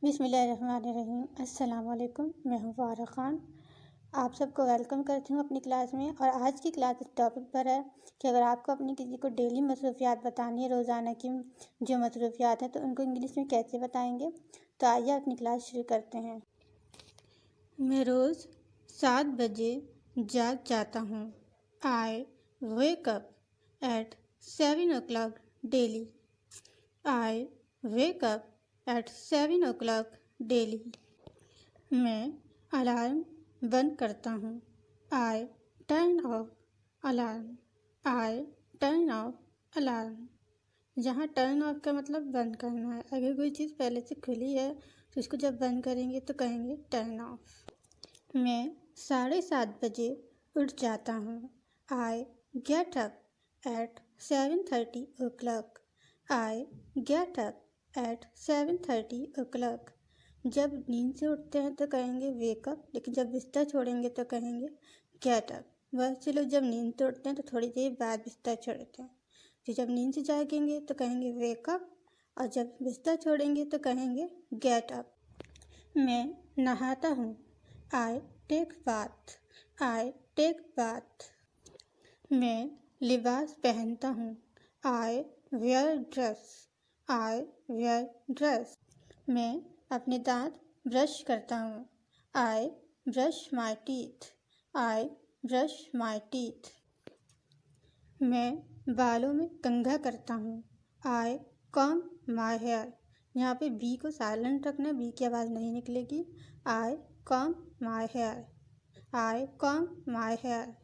बिस्मिल्लाहिर्रहमानिर्रहीम। अस्सलाम वालेकुम। मैं हूँ फारा ख़ान। आप सबको वेलकम करती हूँ अपनी क्लास में। और आज की क्लास इस टॉपिक पर है कि अगर आपको अपनी किसी को डेली मसरूफियात बतानी है, रोज़ाना की जो मसरूफियात हैं, तो उनको इंग्लिश में कैसे बताएंगे। तो आइए अपनी क्लास शुरू करते हैं। मैं रोज़ 7 बजे जाग जाता हूँ। I wake up at 7 o'clock daily. I wake up at 7 o'clock daily. मैं अलार्म बंद करता हूँ। I turn off alarm. I turn off alarm. जहाँ टर्न ऑफ का मतलब बंद करना है। अगर कोई चीज़ पहले से खुली है तो उसको जब बंद करेंगे तो कहेंगे टर्न ऑफ। मैं 7:30 बजे उठ जाता हूँ। I get up at 7:30 o'clock। I get up at 7:30 o'clock। जब नींद से उठते हैं तो कहेंगे वेक अप, लेकिन जब बिस्तर छोड़ेंगे तो कहेंगे गेट अप। बहुत से लोग जब नींद से उठते हैं तो थोड़ी देर बाद बिस्तर छोड़ते हैं। तो जब नींद से जागेंगे तो कहेंगे वेक अप, और जब बिस्तर छोड़ेंगे तो कहेंगे गेट अप। मैं नहाता हूँ। I take bath. I take bath. मैं लिबास पहनता हूँ। I wear dress. I wear dress. मैं अपने दांत ब्रश करता हूँ। I brush my teeth. I brush my teeth. मैं बालों में कंघा करता हूँ। I comb my hair. यहाँ पे बी को साइलेंट रखना, बी की आवाज़ नहीं निकलेगी। I comb my hair. I comb my hair.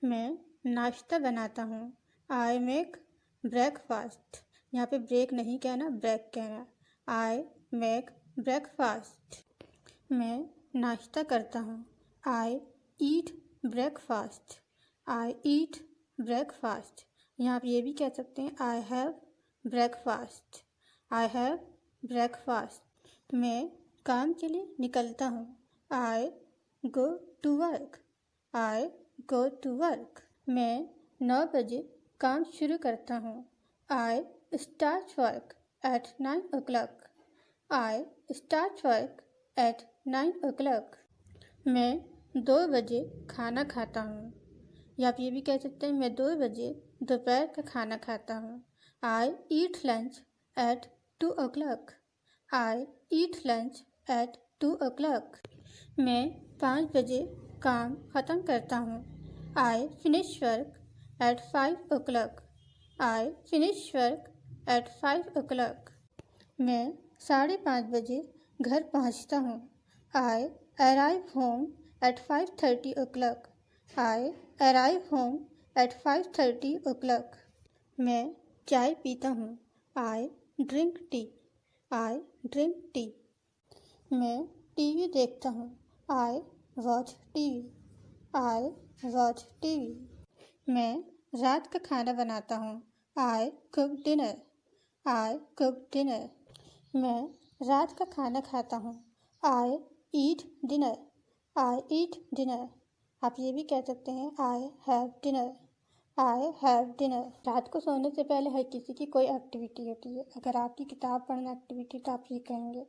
मैं नाश्ता बनाता हूँ। I make breakfast. यहाँ पे ब्रेक नहीं कहना, ब्रेक कहना। I make breakfast. मैं नाश्ता करता हूँ। I eat breakfast. I eat breakfast. यहाँ आप ये भी कह सकते हैं I have breakfast. I have breakfast. मैं काम के लिए निकलता हूँ। I go to work. I go to work. मैं 9 बजे काम शुरू करता हूँ। I start work at 9 o'clock। I start work at 9 o'clock। मैं 2 बजे खाना खाता हूँ। या आप ये भी कह सकते हैं मैं 2 बजे दोपहर का खाना खाता हूँ। I eat lunch eight 2 o'clock। I eat lunch eight 2 o'clock। मैं 5 बजे काम ख़त्म करता हूँ। I finish work at 5 o'clock। I finish work at 5 o'clock। मैं 5:30 बजे घर पहुँचता हूँ। आई arrive home at 5:30 o'clock। I arrive home at 5:30 o'clock। मैं चाय पीता हूँ। I drink tea. I drink tea. मैं टीवी देखता हूँ। I watch TV. I watch TV. मैं रात का खाना बनाता हूँ। I cook dinner. I cook dinner. मैं रात का खाना खाता हूँ। I eat dinner. I eat dinner. आप ये भी कह सकते हैं I have dinner. I have dinner. रात को सोने से पहले हर किसी की कोई एक्टिविटी होती है। अगर आपकी किताब पढ़ना एक्टिविटी तो आप ये कहेंगे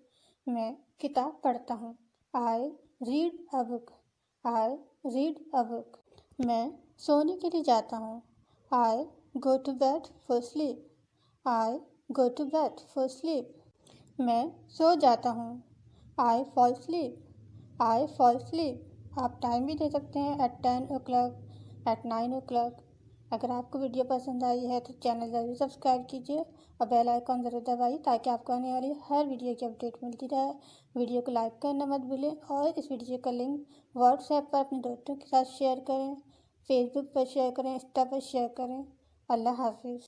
मैं किताब पढ़ता हूँ। I read a book. I read a book. मैं सोने के लिए जाता हूँ। I go to bed for sleep. I go to bed for sleep. मैं सो जाता हूँ। I fall sleep. I fall sleep. आप टाइम भी दे सकते हैं एट 10 o'clock, एट 9 o'clock। अगर आपको वीडियो पसंद आई है तो चैनल ज़रूर सब्सक्राइब कीजिए और बेल आइकॉन ज़रूर दबाइए ताकि आपको आने वाली हर वीडियो की अपडेट मिलती रहे। वीडियो को लाइक करना मत भूलें और इस वीडियो का लिंक व्हाट्सएप पर अपने दोस्तों के साथ शेयर करें, फेसबुक पर शेयर करें, इंस्टा पर शेयर करें। अल्लाह हाफिज़।